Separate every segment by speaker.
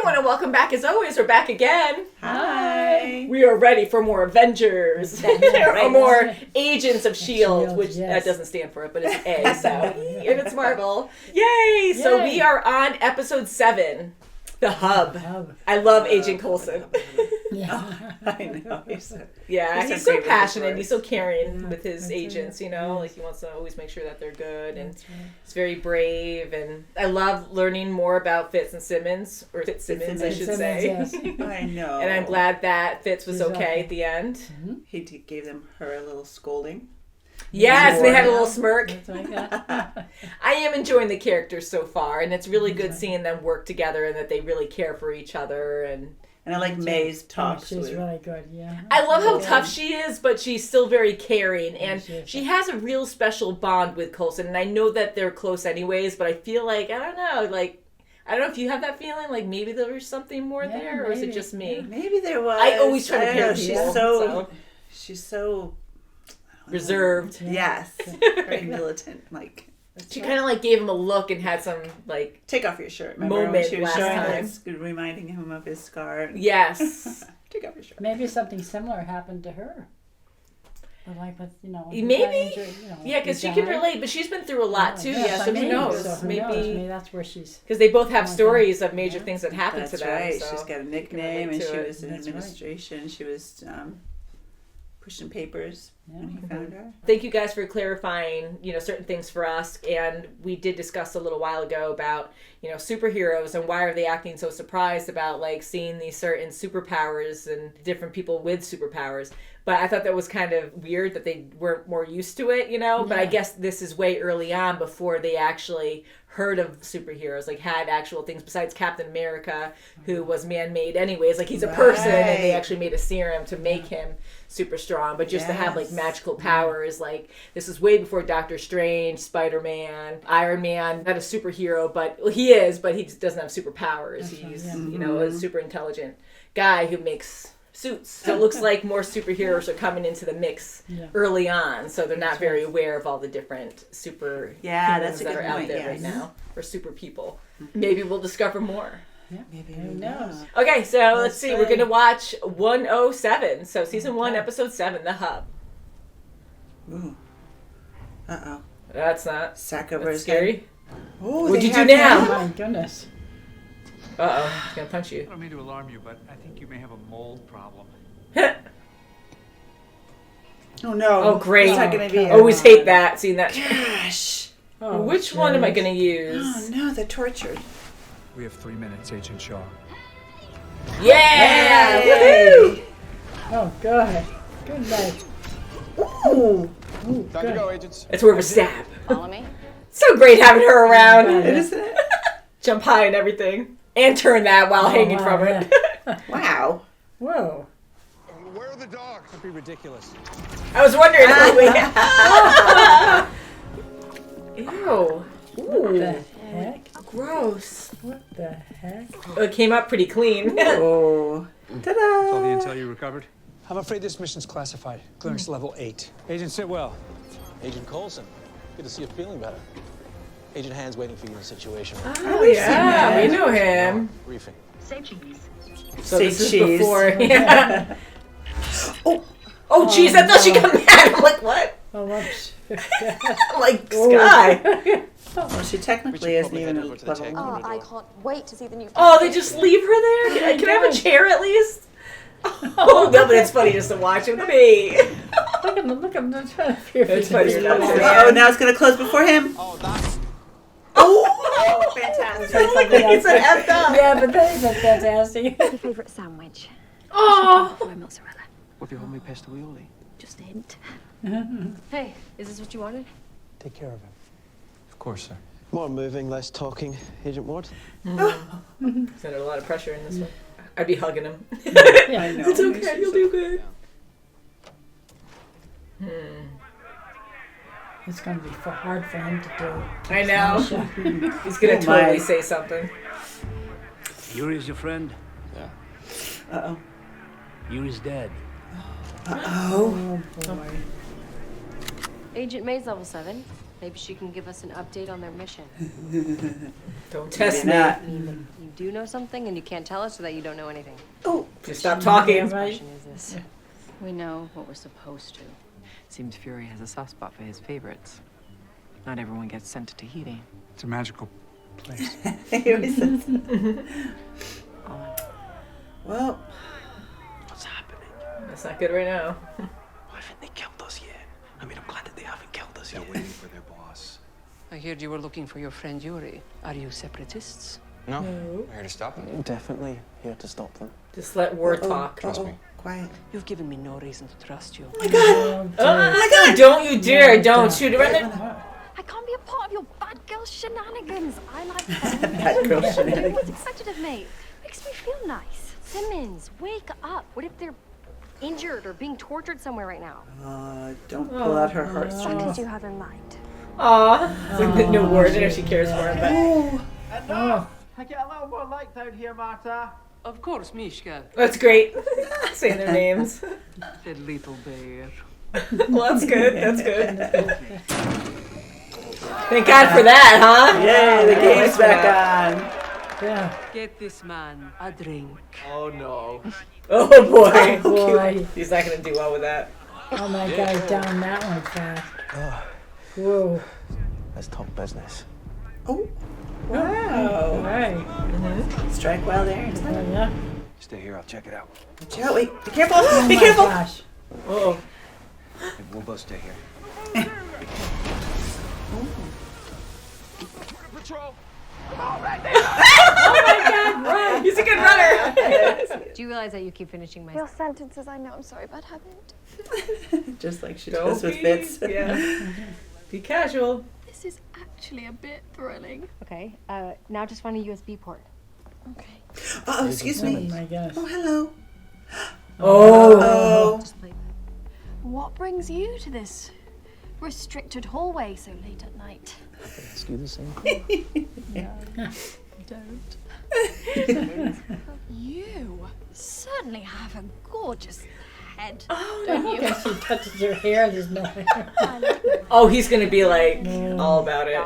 Speaker 1: everyone, and welcome back as always. We're back again.
Speaker 2: Hi.
Speaker 1: We are ready for more Avengers. Or more Agents of S.H.I.E.L.D., which that doesn't stand for it, but it's A, so. And it's Marvel. Yay! So we are on episode 7. The Hub. I love Agent Coulson.
Speaker 2: Yeah, I know. He's
Speaker 1: so passionate. He's so caring with his agents, you know? Like, he wants to always make sure that they're good. And he's very brave. And I love learning more about Fitz and Simmons. Or Fitzsimmons, I should say.
Speaker 2: Yes. I know.
Speaker 1: And I'm glad that Fitz was okay at the end.
Speaker 2: Mm-hmm. He gave her a little scolding.
Speaker 1: Yes, they had a little smirk. I am enjoying the characters so far, and it's really good seeing them work together and that they really care for each other. And
Speaker 2: I like May's talk.
Speaker 3: She's really good, yeah.
Speaker 1: I love how tough she is, but she's still very caring, and she has a real special bond with Coulson. And I know that they're close anyways, but I feel like, I don't know if you have that feeling, like maybe there was something more there, or is it just me?
Speaker 2: Yeah, maybe there was.
Speaker 1: I always try to pair people.
Speaker 2: She's so
Speaker 1: reserved.
Speaker 2: Yes. Very militant.
Speaker 1: She kind of gave him a look and had some
Speaker 2: take off your shirt. Remember
Speaker 1: moment
Speaker 2: when she was
Speaker 1: last time,
Speaker 2: reminding him of his scar.
Speaker 1: Yes.
Speaker 2: Take off your shirt.
Speaker 3: Maybe something similar happened to her.
Speaker 1: Maybe. Yeah, because she can relate, but she's been through a lot too. Yeah, so who knows?
Speaker 3: So maybe that's where she's.
Speaker 1: Because they both have stories of major things that happened to them.
Speaker 2: That's right.
Speaker 1: So
Speaker 2: she's got a nickname, and she was in administration. Right. She was pushing papers when he found her.
Speaker 1: Thank you guys for clarifying, certain things for us. And we did discuss a little while ago about, superheroes and why are they acting so surprised about seeing these certain superpowers and different people with superpowers. But I thought that was kind of weird that they weren't more used to it, But I guess this is way early on before they actually heard of superheroes, had actual things besides Captain America, who was man-made anyways. He's a person, and they actually made a serum to make him super strong. But just to have magical powers, this is way before Doctor Strange, Spider-Man, Iron Man. Not a superhero, but he is, but he doesn't have superpowers. He's a super intelligent guy who makes suits. So it looks like more superheroes are coming into the mix early on, so they're not very aware of all the different super heroes that are out there right now, or super people. Maybe we'll discover more.
Speaker 3: Yeah, maybe who knows.
Speaker 1: Okay, so let's see. We're going to watch 107. So season 1, episode 7, The Hub.
Speaker 2: Ooh. Uh-oh.
Speaker 1: That's not.
Speaker 2: Sack over his
Speaker 1: scary.
Speaker 2: Head. Oh,
Speaker 1: what'd you do now?
Speaker 3: Oh, my goodness.
Speaker 1: Uh-oh. He's going to punch you.
Speaker 4: I don't mean to alarm you, but I think you may have a mold problem.
Speaker 2: Oh, no.
Speaker 1: Oh, great.
Speaker 2: It's not gonna be
Speaker 1: always hate that, seeing that.
Speaker 2: Gosh.
Speaker 1: Oh, which one am I going to use?
Speaker 2: Oh, no, they're tortured.
Speaker 4: We have 3 minutes, Agent Shaw.
Speaker 1: Yeah! Woohoo!
Speaker 3: Oh, good. Good night.
Speaker 2: Ooh.
Speaker 5: Time to go, agents.
Speaker 1: It's more of a stab.
Speaker 6: Follow me.
Speaker 1: So great having her around.
Speaker 2: Isn't it?
Speaker 1: Jump high and everything. And turn that while hanging from it.
Speaker 2: Wow.
Speaker 3: Whoa.
Speaker 5: Where are the dogs?
Speaker 4: That'd be ridiculous.
Speaker 1: I was wondering. Ew.
Speaker 3: What the heck?
Speaker 1: Gross.
Speaker 3: What the heck?
Speaker 1: It came up pretty clean.
Speaker 2: Oh. Ta-da!
Speaker 4: That's all the intel you recovered? I'm afraid this mission's classified. Clearance level 8. Agent Sitwell.
Speaker 7: Agent Coulson. Good to see you feeling better. Agent Hand's waiting for you in the situation.
Speaker 1: Oh, yeah. We know him.
Speaker 7: Briefing.
Speaker 6: Say cheese.
Speaker 1: So this is before. Yeah. Oh, jeez. I thought she got mad. I'm like, what?
Speaker 3: Oh, whoops.
Speaker 1: I'm like, Sky.
Speaker 2: Well, she technically isn't even a level 1.
Speaker 6: Oh, I can't wait to see the new.
Speaker 1: Oh, they just leave her there? Can I have a chair at least? Oh, no, but it's funny just to watch it with me.
Speaker 3: Look at them. They're trying to fear.
Speaker 1: It's funny.
Speaker 2: Oh, now it's going to close before him.
Speaker 5: Oh, that's...
Speaker 2: Oh, fantastic.
Speaker 1: He said effed up.
Speaker 3: Yeah, but that is fantastic.
Speaker 6: Your favourite sandwich?
Speaker 1: Oh.
Speaker 6: Or mozzarella?
Speaker 7: With your homemade pesto aioli.
Speaker 6: Just a hint. Hey, is this what you wanted?
Speaker 4: Take care of him. Of course, sir.
Speaker 7: More moving, less talking, Agent Ward.
Speaker 1: He's under a lot of pressure in this one. I'd be hugging him.
Speaker 3: Yeah, I know.
Speaker 1: It's okay, you'll do good.
Speaker 3: It's going to be hard for him to do.
Speaker 1: I know. He's going to totally say something.
Speaker 8: Yuri's your friend?
Speaker 7: Yeah.
Speaker 2: Uh-oh.
Speaker 8: Yuri's dead.
Speaker 2: Uh-oh.
Speaker 3: Oh, boy.
Speaker 6: Agent May's level 7. Maybe she can give us an update on their mission.
Speaker 1: Don't test me.
Speaker 2: Not.
Speaker 6: I mean, you do know something and you can't tell us, so that you don't know anything.
Speaker 2: Oh,
Speaker 1: Just stop talking.
Speaker 3: Right?
Speaker 6: Question is this.
Speaker 9: We know what we're supposed to. Seems Fury has a soft spot for his favorites. Not everyone gets sent to Tahiti.
Speaker 4: It's a magical place.
Speaker 2: he always says. Well,
Speaker 7: What's happening?
Speaker 1: That's not good right now.
Speaker 7: Why haven't they killed us yet? I mean, I'm glad that they haven't killed us
Speaker 5: They're
Speaker 7: yet.
Speaker 5: waiting for their boss.
Speaker 9: I heard you were looking for your friend Yuri. Are you separatists?
Speaker 5: No, we're here to stop them.
Speaker 7: Definitely here to stop them.
Speaker 1: Just let word talk.
Speaker 5: Trust me.
Speaker 2: Quiet.
Speaker 9: You've given me no reason to trust you.
Speaker 1: Oh my god! Don't you dare! Don't shoot her in the...
Speaker 6: I can't be a part of your bad girl shenanigans. I like
Speaker 2: Bad girl shenanigans.
Speaker 6: What's expected of me? Makes me feel nice. Simmons, wake up. What if they're injured or being tortured somewhere right now?
Speaker 2: Don't pull out her
Speaker 6: What
Speaker 2: heartstrings.
Speaker 6: did you have in mind?
Speaker 1: Aw. It's like the no words. I know she cares for him, but...
Speaker 3: Oh,
Speaker 10: I get a little more light down here, Marta.
Speaker 9: Of course, Mishka.
Speaker 1: That's great. Saying their names.
Speaker 9: The little bear.
Speaker 1: Well, that's good. That's good. Thank God for that, huh?
Speaker 2: Yay, the game's back on.
Speaker 3: yeah.
Speaker 9: Get this man a drink.
Speaker 10: Oh no.
Speaker 1: Oh boy.
Speaker 3: Boy.
Speaker 1: He's not gonna do well with that.
Speaker 3: Oh my God, down that one fast. Whoa.
Speaker 7: Let's talk business.
Speaker 2: Oh, wow.
Speaker 3: All right.
Speaker 2: Strike while the iron's hot.
Speaker 3: Yeah.
Speaker 5: Stay here, I'll check it out.
Speaker 2: Watch out, wait. Be careful.
Speaker 3: Oh
Speaker 2: Be
Speaker 3: my
Speaker 2: careful.
Speaker 3: gosh.
Speaker 1: Oh.
Speaker 5: We'll both stay here. Patrol!
Speaker 1: He's a good runner.
Speaker 6: Do you realize that you keep finishing my...
Speaker 11: Your sentences, I know, I'm sorry, bad habit.
Speaker 2: Just like she
Speaker 1: Don't
Speaker 2: does with
Speaker 1: be-
Speaker 2: Fitz.
Speaker 1: Yeah. Be casual.
Speaker 11: This is actually a bit thrilling.
Speaker 6: Okay, now just find a USB port.
Speaker 11: Okay.
Speaker 2: Oh, excuse
Speaker 3: Oh
Speaker 2: me.
Speaker 3: my gosh.
Speaker 2: Oh, hello.
Speaker 1: Oh.
Speaker 2: Oh.
Speaker 11: What brings you to this restricted hallway so late at night?
Speaker 7: Ask you the same.
Speaker 11: Don't. You certainly have a gorgeous head, don't you?
Speaker 3: Okay, she touches her hair. There's no hair.
Speaker 11: I like it.
Speaker 1: Oh, he's gonna be like all about it.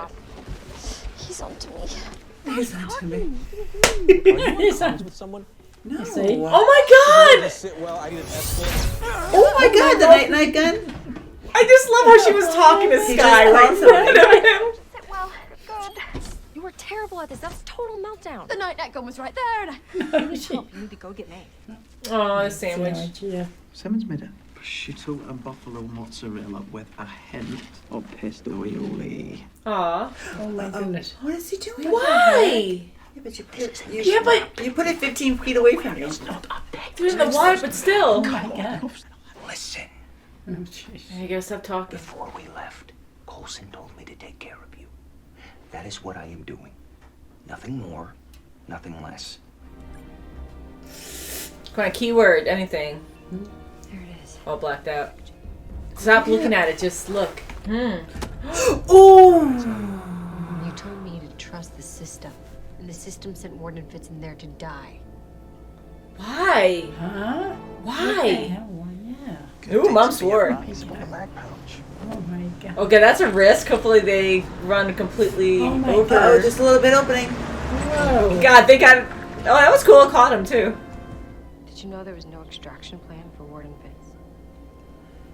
Speaker 11: He's onto me.
Speaker 2: He's onto me.
Speaker 3: He's on-
Speaker 7: With someone?
Speaker 2: No.
Speaker 3: See?
Speaker 1: Oh my God!
Speaker 7: Sit well. I need an escort.
Speaker 2: Oh my God, the night gun.
Speaker 1: I just love how she was talking to
Speaker 2: He
Speaker 1: Sky
Speaker 2: just
Speaker 1: right in
Speaker 2: called
Speaker 1: front of him.
Speaker 11: Sit well, good.
Speaker 6: You were terrible at this. That was total meltdown.
Speaker 11: The night gun was right there, and I...
Speaker 6: You need help. You need to go get May.
Speaker 1: Oh, the sandwich.
Speaker 3: Yeah.
Speaker 10: Simmons made a prosciutto and buffalo mozzarella with a hint of pesto aioli.
Speaker 1: Aw.
Speaker 3: Oh my goodness.
Speaker 2: What is he doing?
Speaker 1: Why?
Speaker 2: Yeah, but you put it. You put it 15 feet away from you.
Speaker 1: Threw it in the water, but still.
Speaker 7: Listen.
Speaker 3: Oh, jeez.
Speaker 1: I gotta stop talking.
Speaker 7: Before we left, Coulson told me to take care of you. That is what I am doing. Nothing more, nothing less.
Speaker 1: Come on, keyword, anything.
Speaker 6: There it is.
Speaker 1: All blacked out. Stop looking at it, just look.
Speaker 2: Oh.
Speaker 6: You told me to trust the system. And the system sent Warden Fitz in there to die.
Speaker 1: Why?
Speaker 3: Huh?
Speaker 1: Why?
Speaker 3: Yeah, well, yeah.
Speaker 1: Ooh, Mom swore.
Speaker 7: He's got a mag pouch.
Speaker 3: Oh my God.
Speaker 1: Okay, that's a risk. Hopefully they run completely
Speaker 3: Oh my
Speaker 1: over.
Speaker 2: Oh, just a little bit opening.
Speaker 3: Whoa.
Speaker 1: God, they got... Oh, that was cool. Caught him, too.
Speaker 6: Did you know there was no extraction plan for Warden Fitz?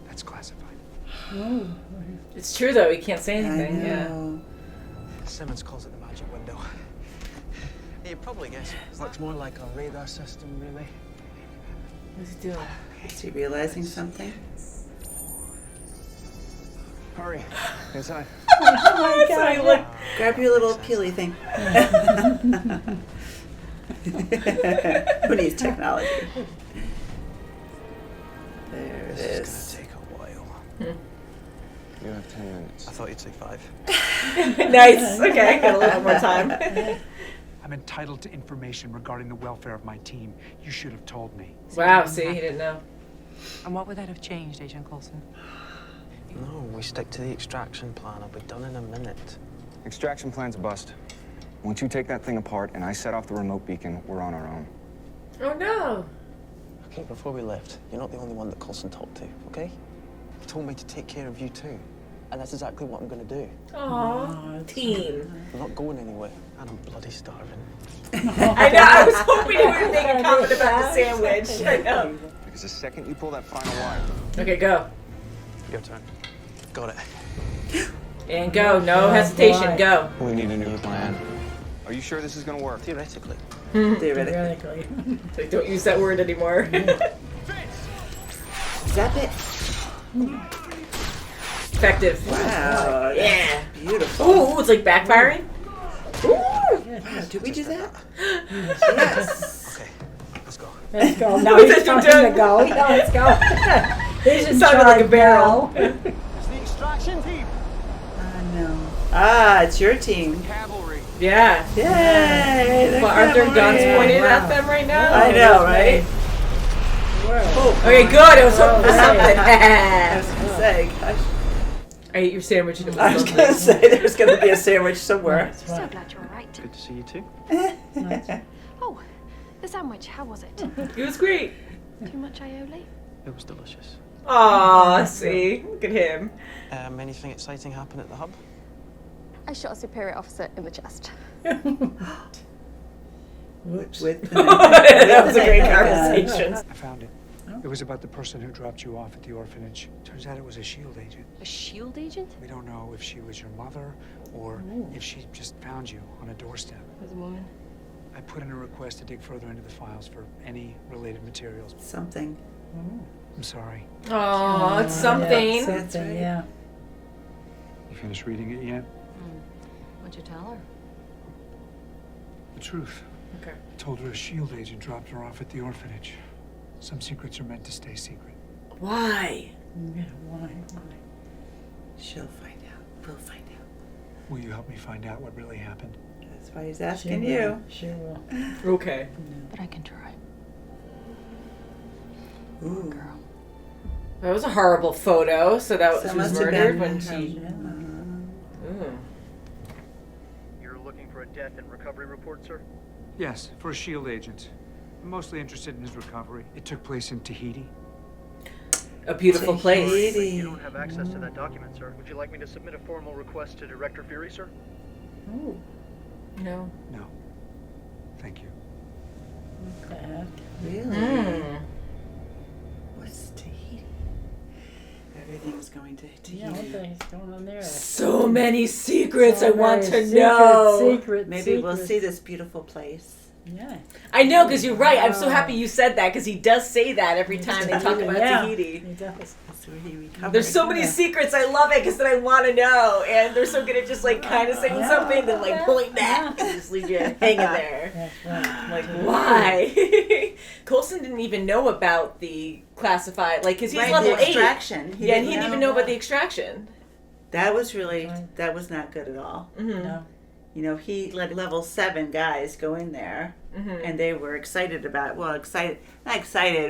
Speaker 4: That's classified.
Speaker 3: Oh.
Speaker 1: It's true, though. You can't say
Speaker 2: I
Speaker 1: anything. Yeah.
Speaker 2: know.
Speaker 7: Simmons calls it the magic window. You probably guess. It looks more like a radar system, really.
Speaker 1: What's he doing?
Speaker 2: Is he realizing something?
Speaker 5: Hurry. Inside.
Speaker 3: Oh my
Speaker 1: So he
Speaker 3: God.
Speaker 1: looked...
Speaker 2: Grab your little peely thing. Who needs technology? There it
Speaker 7: This
Speaker 2: is.
Speaker 7: is gonna take a while.
Speaker 5: You have 10 minutes.
Speaker 7: I thought you'd say 5.
Speaker 1: Nice. Okay, got a little more time.
Speaker 4: I'm entitled to information regarding the welfare of my team. You should have told me.
Speaker 1: Wow, see, he didn't know.
Speaker 9: And what would that have changed, Agent Coulson?
Speaker 7: No, we stick to the extraction plan. I'll be done in a minute.
Speaker 5: Extraction plan's a bust. Once you take that thing apart and I set off the remote beacon, we're on our own.
Speaker 1: Oh, no.
Speaker 7: Okay, before we left, you're not the only one that Coulson talked to, okay? He told me to take care of you too.
Speaker 10: And that's exactly what I'm going to do.
Speaker 1: Aww, team.
Speaker 10: I'm not going anywhere, and I'm bloody starving.
Speaker 1: I know, I was hoping you would make a comment about the sandwich. I know.
Speaker 5: Because the second you pull that final wire...
Speaker 1: Okay, go.
Speaker 10: Your turn. Got it.
Speaker 1: And go, no hesitation, go.
Speaker 5: We need a new plan. Are you sure this is gonna work?
Speaker 10: Theoretically.
Speaker 2: Theoretically.
Speaker 1: Like, don't use that word anymore.
Speaker 2: Zap it.
Speaker 1: Effective.
Speaker 2: Wow.
Speaker 1: Yeah.
Speaker 2: Beautiful.
Speaker 1: Ooh, it's like backfiring. Ooh.
Speaker 2: Wow, did we do that? Yes.
Speaker 10: Okay, let's go.
Speaker 3: Let's go. No, he's talking to go. No, let's go. He's in
Speaker 1: Sounded like a barrel.
Speaker 10: It's the extraction team.
Speaker 2: No. Ah, it's your team.
Speaker 5: Cavalry.
Speaker 1: Yeah.
Speaker 2: Yay!
Speaker 1: Well, aren't there guns pointed at them right now?
Speaker 2: I know, right?
Speaker 3: Oh,
Speaker 1: Okay, good. I was hoping for something.
Speaker 2: I was gonna say, gosh.
Speaker 1: I ate your sandwich and it was
Speaker 2: I was
Speaker 1: lovely.
Speaker 2: gonna say there's gonna be a sandwich somewhere.
Speaker 11: So glad you're all right.
Speaker 10: Good to see you too.
Speaker 11: Oh, the sandwich, how was it?
Speaker 1: It was great.
Speaker 11: Too much aioli?
Speaker 10: It was delicious.
Speaker 1: Aw, see? Look at him.
Speaker 10: Anything exciting happen at the hub?
Speaker 11: I shot a superior officer in the chest.
Speaker 2: With
Speaker 1: That was a great conversation.
Speaker 4: I found it. It was about the person who dropped you off at the orphanage. Turns out it was a SHIELD agent.
Speaker 6: A SHIELD agent?
Speaker 4: We don't know if she was your mother or if she just found you on a doorstep.
Speaker 6: As a woman?
Speaker 4: I put in a request to dig further into the files for any related materials.
Speaker 2: something.
Speaker 4: I'm sorry.
Speaker 1: Oh, it's something.
Speaker 3: Yeah,
Speaker 2: That's
Speaker 3: something,
Speaker 2: right.
Speaker 3: yeah.
Speaker 4: You finished reading it yet?
Speaker 6: What'd you tell her?
Speaker 4: The truth.
Speaker 1: Okay.
Speaker 4: I told her a SHIELD agent dropped her off at the orphanage. Some secrets are meant to stay secret.
Speaker 1: Why?
Speaker 3: Yeah, why?
Speaker 2: She'll find out. We'll find out.
Speaker 4: Will you help me find out what really happened?
Speaker 2: That's why he's
Speaker 3: She
Speaker 2: asking
Speaker 3: will.
Speaker 2: you.
Speaker 3: She will.
Speaker 1: Okay.
Speaker 6: But I can try.
Speaker 2: Ooh.
Speaker 6: Girl.
Speaker 1: That was a horrible photo. So that was,
Speaker 2: So
Speaker 1: she was
Speaker 2: must have
Speaker 1: murdered
Speaker 2: been
Speaker 1: when
Speaker 2: her.
Speaker 1: she. Ooh.
Speaker 12: You're looking for a death and recovery report, sir?
Speaker 4: Yes, for a SHIELD agent. I'm mostly interested in his recovery. It took place in Tahiti.
Speaker 1: A beautiful place.
Speaker 2: Tahiti.
Speaker 12: You don't have access to that document, sir. Would you like me to submit a formal request to Director Fury, sir?
Speaker 3: Ooh,
Speaker 1: No.
Speaker 4: No. Thank you.
Speaker 3: what the heck?
Speaker 2: Really?
Speaker 1: Mm.
Speaker 2: What's Tahiti? Everything's going to Tahiti.
Speaker 3: Yeah, what the heck's going on there?
Speaker 1: So many secrets
Speaker 3: So
Speaker 1: I want to
Speaker 3: many
Speaker 1: know.
Speaker 3: Secret,
Speaker 2: Maybe we'll
Speaker 3: secrets.
Speaker 2: see this beautiful place.
Speaker 3: Yeah.
Speaker 1: I know, because you're right. I'm so happy you said that, because he does say that every time they talk about
Speaker 3: Yeah,
Speaker 1: Tahiti.
Speaker 3: he does.
Speaker 2: That's where he recovered.
Speaker 1: There's so many secrets. I love it, because then I want to know. And they're so good at just, like, kind of saying something, then, like, pulling back, and just leave you hanging there.
Speaker 3: That's right.
Speaker 1: I'm like, why? Coulson didn't even know about the classified, like, because he's
Speaker 2: Right,
Speaker 1: level
Speaker 2: the
Speaker 1: 8.
Speaker 2: extraction.
Speaker 1: Yeah, and he didn't even know about the extraction.
Speaker 2: That was really, that was not good at all.
Speaker 1: Mm-hmm.
Speaker 3: No.
Speaker 2: You know, he let level 7 guys go in there, and they were excited about, not excited,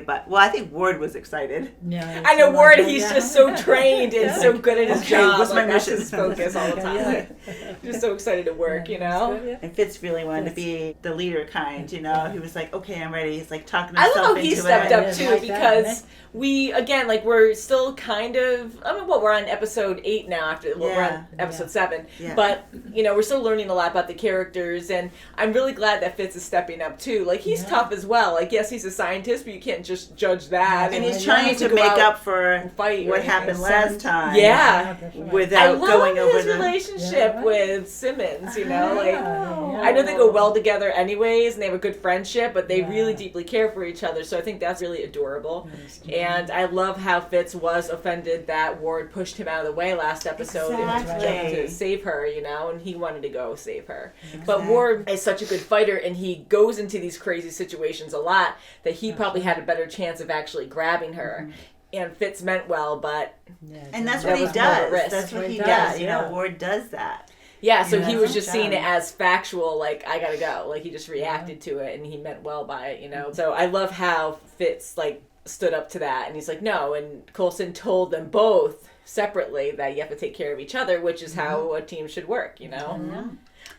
Speaker 2: but, I think Ward was excited.
Speaker 3: Yeah.
Speaker 1: I know
Speaker 3: it's
Speaker 1: Ward,
Speaker 3: like
Speaker 1: he's
Speaker 3: that,
Speaker 1: just so trained and so good at his
Speaker 2: Okay,
Speaker 1: job.
Speaker 2: what's my
Speaker 1: like, that's
Speaker 2: mission?
Speaker 1: his focus all the time. Just so excited to work, you know?
Speaker 3: Good, yeah.
Speaker 2: And Fitz really wanted to be the leader kind, you know? He was like, okay, I'm ready. He's like talking
Speaker 1: I
Speaker 2: himself
Speaker 1: love how
Speaker 2: into
Speaker 1: he stepped
Speaker 2: it.
Speaker 1: up
Speaker 3: Yeah,
Speaker 1: too,
Speaker 3: like that,
Speaker 1: because we, again, like, we're still kind of, we're on episode 8 now after, we're
Speaker 2: Yeah.
Speaker 1: on episode 7,
Speaker 2: Yeah.
Speaker 1: but, you know, we're still learning a lot about the characters, and I'm really glad that Fitz is stepping up too. Like, he's tough as well. Like, yes, he's a scientist, but you can't just judge that.
Speaker 2: And he's
Speaker 3: Yeah,
Speaker 2: trying to
Speaker 1: go
Speaker 2: make
Speaker 1: out
Speaker 2: up for
Speaker 1: and fight or
Speaker 2: what
Speaker 1: anything.
Speaker 2: happened last time.
Speaker 1: Yeah.
Speaker 3: That's right.
Speaker 1: I
Speaker 2: Without
Speaker 1: love
Speaker 2: going over
Speaker 1: his
Speaker 2: the
Speaker 1: relationship
Speaker 3: Yeah.
Speaker 1: with Simmons, you know, like,
Speaker 3: Yeah.
Speaker 1: I know they go well together anyways, and they have a good friendship, but they
Speaker 3: Yeah.
Speaker 1: really deeply care for each other, so I think that's really adorable. And I love how Fitz was offended that Ward pushed him out of the way last episode and
Speaker 2: Exactly.
Speaker 1: jumped to save her, you know, and he wanted to go save her. But
Speaker 2: Exactly.
Speaker 1: Ward is such a good fighter, and he goes into these crazy situations a lot, that he probably had a better chance of actually grabbing her. And Fitz meant well, but
Speaker 3: Yeah,
Speaker 2: And that's
Speaker 1: That
Speaker 2: what he
Speaker 1: was more of a
Speaker 2: does.
Speaker 1: risk.
Speaker 2: That's what he
Speaker 3: He
Speaker 2: does.
Speaker 3: does,
Speaker 2: You know,
Speaker 3: yeah.
Speaker 2: Ward does that.
Speaker 1: yeah, so
Speaker 2: Yeah,
Speaker 1: he
Speaker 2: that's
Speaker 1: was
Speaker 2: his
Speaker 1: just seeing
Speaker 2: job.
Speaker 1: it as factual, like, I gotta go. Like, he just reacted to it, and he meant well by it, you know? So I love how Fitz, like, stood up to that, and he's like, no, and Coulson told them both separately that you have to take care of each other, which is how a team should work, you know?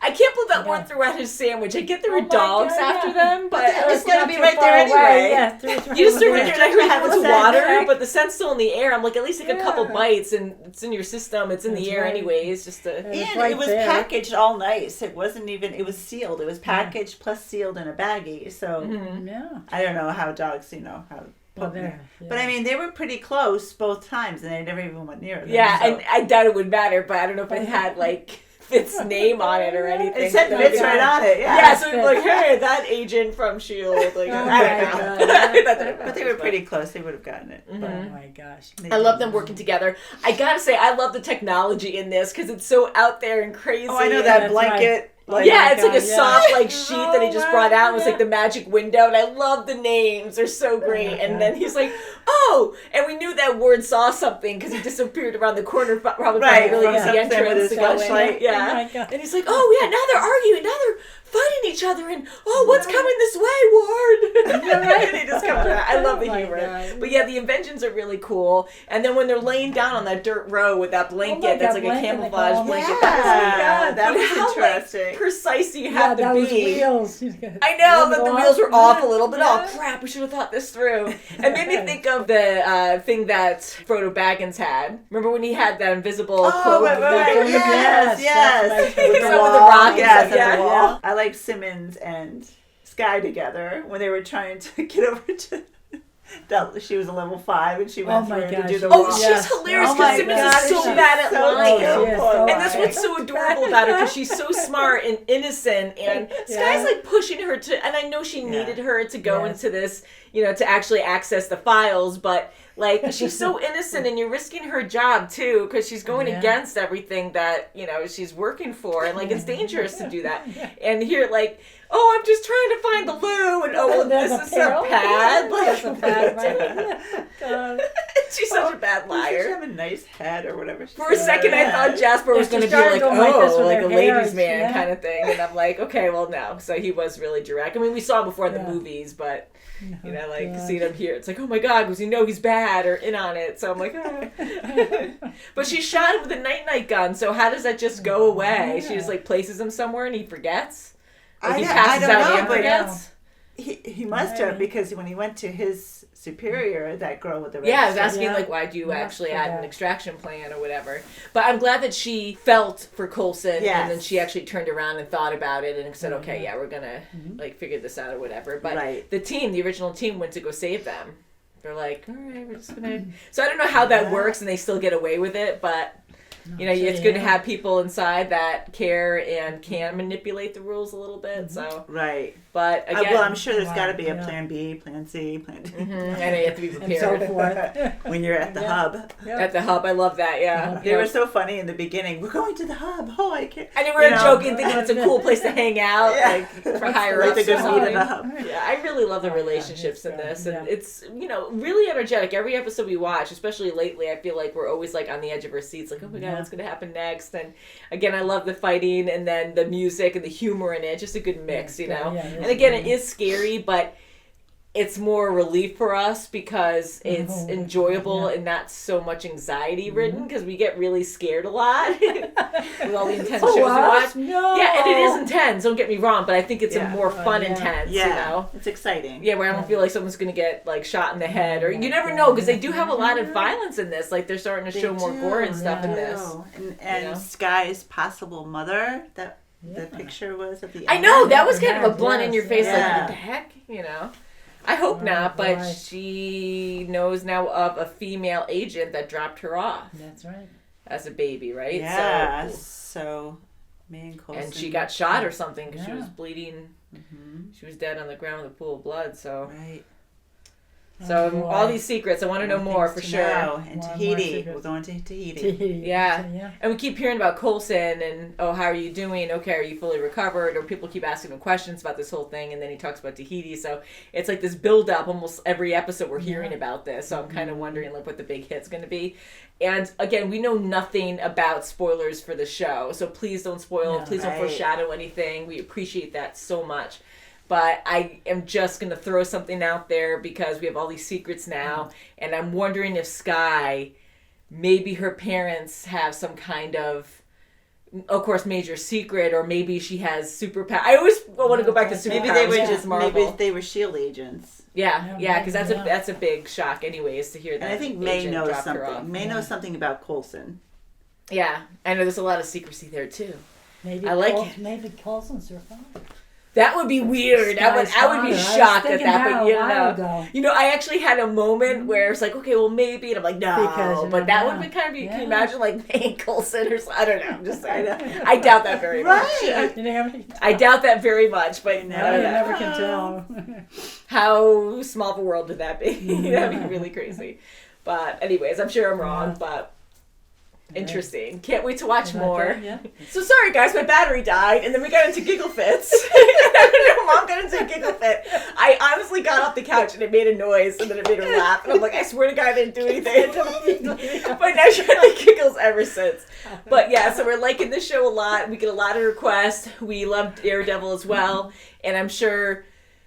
Speaker 1: I can't believe that one threw out his sandwich. I get there were dogs after them, but
Speaker 2: it's gonna be right there anyway.
Speaker 3: Yeah,
Speaker 1: you just threw it there and I heard it was water, but the scent's still in the air. I'm like, at least take a couple bites and it's in your system. It's in the air anyways. Just to.
Speaker 2: And it was packaged all nice. It wasn't even. It was sealed. It was packaged plus sealed in a baggie. So I don't know how dogs, how. But I mean, they were pretty close both times, and I never even went near them.
Speaker 1: Yeah, and I doubt it would matter, but I don't know if it had Fitz's name on it or anything.
Speaker 2: It said Fitz right on it. Yeah.
Speaker 1: Yeah, so we'd be like, hey, that agent from S.H.I.E.L.D. I don't know.
Speaker 2: But they were pretty close. They would have gotten it.
Speaker 3: Oh my gosh.
Speaker 1: I love them working together. I gotta say, I love the technology in this because it's so out there and crazy.
Speaker 2: Oh, I know that blanket.
Speaker 1: It's like a soft sheet that he just brought out. It was like the magic window, and I love the names. They're so great. And then he's like, "Oh!" And we knew that Ward saw something because he disappeared around the corner, probably really easy entrance to go in. Yeah. And he's like, "Oh yeah, now they're arguing. Now they're fighting each other, and what's coming this way, Ward?" And he just comes around. I love the humor. But yeah, the inventions are really cool. And then when they're laying down on that dirt road with that blanket, that's like a camouflage blanket.
Speaker 2: That was interesting.
Speaker 1: Precise you have to
Speaker 3: those
Speaker 1: be.
Speaker 3: Wheels.
Speaker 1: I know that the wheels were off a little bit. Oh crap, we should have thought this through. And made me think of the thing that Frodo Baggins had. Remember when he had that invisible cloak?
Speaker 2: Right. Yes.
Speaker 1: With the rock.
Speaker 2: Yes, the wall. I like Simmons and Sky together when they were trying to get over to. She was a level 5 and she went through to do the wall.
Speaker 1: She's hilarious because Simmons is so bad at lying. And that's what's so adorable about her because she's so smart and innocent and Sky's like pushing her to, and I know she needed her to go into this, to actually access the files, but she's so innocent and you're risking her job too because she's going against everything that, she's working for and it's dangerous to do that. And here I'm just trying to find the loo and this is a pad. She's such a bad liar.
Speaker 2: She have a nice head or whatever.
Speaker 1: For a second I thought Jasper was going to be like a ladies' man kind of thing, and I'm like, okay, well no. So he was really direct. I mean, we saw him before in the movies, but seeing him here, it's like, oh my god, because he's bad or in on it. So I'm like, but she shot him with a night gun. So how does that just go away? She just places him somewhere and he forgets. He passes out and forgets.
Speaker 2: He must have, because when he went to his superior, that girl with the red
Speaker 1: I was asking why do you actually add an extraction plan or whatever. But I'm glad that she felt for Coulson and then she actually turned around and thought about it and said, okay, we're gonna figure this out or whatever. But the original team went to go save them. They're like, all right, we're just gonna. So I don't know how that works and they still get away with it, but. It's good to have people inside that care and can manipulate the rules a little bit. So but again,
Speaker 2: I'm sure there's got to be a plan B, plan C, plan D,
Speaker 1: and you have to be prepared
Speaker 3: and so forth.
Speaker 2: when you're at the hub.
Speaker 1: At the hub, I love that. Yeah,
Speaker 2: they were so funny in the beginning. We're going to the hub. Oh, I can't.
Speaker 1: And we were joking, thinking it's a cool place to hang out, for higher ups. Yeah, I really love the relationships in this, and it's really energetic. Every episode we watch, especially lately, I feel like we're always on the edge of our seats, oh my god. What's going to happen next? And again, I love the fighting and then the music and the humor in it. Just a good mix, and again, it is scary, but it's more relief for us because it's enjoyable and not so much anxiety ridden because we get really scared a lot with all the intense shows we watch.
Speaker 3: No.
Speaker 1: Yeah, and it is intense, don't get me wrong, but I think it's a more fun intense,
Speaker 2: It's exciting.
Speaker 1: Yeah, where I don't feel like someone's going to get shot in the head or you never know because they do have a lot of violence in this. They're starting to show more gore and stuff in this.
Speaker 2: And Sky's possible mother, that the picture was at the end.
Speaker 1: I know, that was kind of a blunt in your face what the heck, I hope not, but she knows now of a female agent that dropped her off.
Speaker 3: That's right.
Speaker 1: As a baby, right?
Speaker 2: Yeah. So
Speaker 1: and she got shot or something because she was bleeding. She was dead on the ground with a pool of blood. So.
Speaker 2: Right.
Speaker 1: So all these secrets, I want to know more for sure.
Speaker 2: And Tahiti, we're going to Tahiti.
Speaker 1: Yeah, and we keep hearing about Coulson and how are you doing? Okay, are you fully recovered? Or people keep asking him questions about this whole thing, and then he talks about Tahiti. So it's like this build up. Almost every episode we're hearing about this. So I'm kind of wondering what the big hit's going to be. And again, we know nothing about spoilers for the show, so please don't spoil. Please don't foreshadow anything. We appreciate that so much. But I am just going to throw something out there because we have all these secrets now. And I'm wondering if Sky, maybe her parents have some kind of of course, major secret, or maybe she has superpower. I always want to go back to superpowers.
Speaker 2: Maybe they were
Speaker 1: just Marvel.
Speaker 2: Maybe they were S.H.I.E.L.D. agents.
Speaker 1: Yeah, because that's a big shock, anyways, to hear that.
Speaker 2: And I think May knows something. May knows something about Coulson.
Speaker 1: Yeah, I know there's a lot of secrecy there too.
Speaker 3: Maybe
Speaker 1: I like it.
Speaker 3: Maybe Coulson's her father.
Speaker 1: That would be weird. I would be shocked at that. But you know, I actually had a moment where it's like, okay, well maybe, and I'm like, no, but that would be kind of. Can you imagine like May Coulson or something? I don't know. I'm just saying. I doubt that very much. I doubt that very much, but
Speaker 3: you never can tell.
Speaker 1: How small of a world would that be? That'd be really crazy. But anyways, I'm sure I'm wrong, but. Interesting. Can't wait to watch more. So sorry guys, my battery died and then we got into giggle fits. Mom got into a giggle fit. I honestly got off the couch and it made a noise and then it made her laugh. And I'm like, I swear to God I didn't do anything. But now she's had the giggles ever since. But yeah, so we're liking this show a lot. We get a lot of requests. We love Daredevil as well. And I'm sure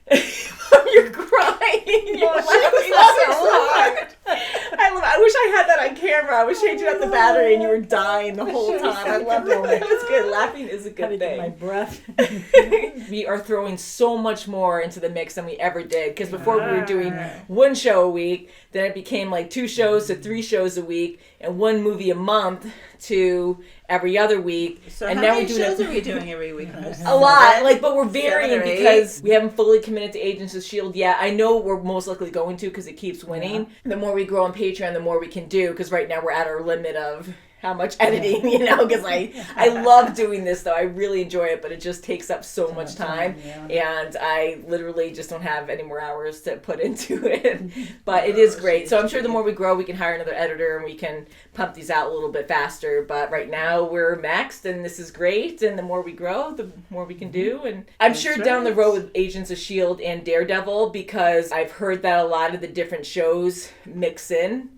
Speaker 1: you're crying. You're laughing so hard. I wish I had that on camera. I was changing out the battery and you were dying the whole time. I loved it. It was good. Laughing is a good thing.
Speaker 3: My breath.
Speaker 1: We are throwing so much more into the mix than we ever did. Because before we were doing one show a week, then it became like 2 shows to 3 shows a week, and 1 movie a month to every other week.
Speaker 2: So
Speaker 1: and
Speaker 2: how
Speaker 1: now
Speaker 2: many
Speaker 1: we're doing
Speaker 2: shows are we doing every week?
Speaker 1: A lot, but we're varying
Speaker 2: 7 or 8?
Speaker 1: because we haven't fully committed to Agents of S.H.I.E.L.D. yet. I know we're most likely going to because it keeps winning. The more we grow on Patreon, the more we can do, because right now we're at our limit of how much editing, because I love doing this though. I really enjoy it, but it just takes up so much time, and I literally just don't have any more hours to put into it. But it is great. So I'm sure the more we grow, we can hire another editor and we can pump these out a little bit faster. But right now we're maxed and this is great, and the more we grow, the more we can do. And I'm sure down the road with Agents of S.H.I.E.L.D. and Daredevil, because I've heard that a lot of the different shows mix in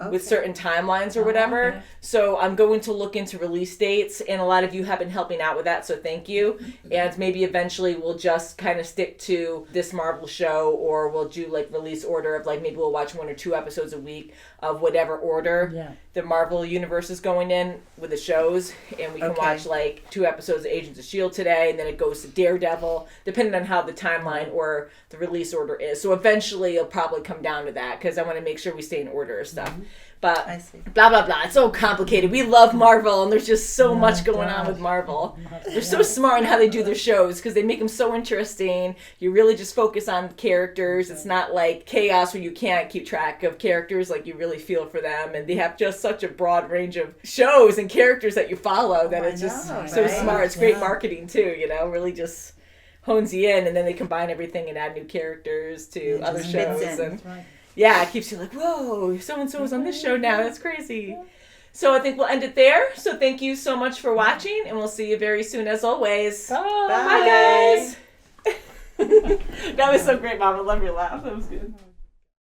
Speaker 1: with certain timelines or whatever. Okay. So I'm going to look into release dates, and a lot of you have been helping out with that, so thank you. And maybe eventually we'll just kind of stick to this Marvel show, or we'll do like release order of like maybe we'll watch 1 or 2 episodes a week of whatever order the Marvel universe is going in with the shows, and we can watch like 2 episodes of Agents of S.H.I.E.L.D. today, and then it goes to Daredevil, depending on how the timeline or the release order is. So eventually it'll probably come down to that, because I want to make sure we stay in order or stuff. But
Speaker 2: I see.
Speaker 1: Blah blah blah. It's so complicated. We love Marvel, and there's just so much going on with Marvel. They're so smart in how they do their shows, because they make them so interesting. You really just focus on characters. It's not like Chaos where you can't keep track of characters. Like, you really feel for them, and they have just such a broad range of shows and characters that you follow that it's just so smart. It's great marketing too. Really just hones you in, and then they combine everything and add new characters to other shows. And yeah, it keeps you like, whoa, so-and-so is on this show now. That's crazy. So I think we'll end it there. So thank you so much for watching, and we'll see you very soon as always. Bye guys. That was so great, Mom. I love your laugh. That was good.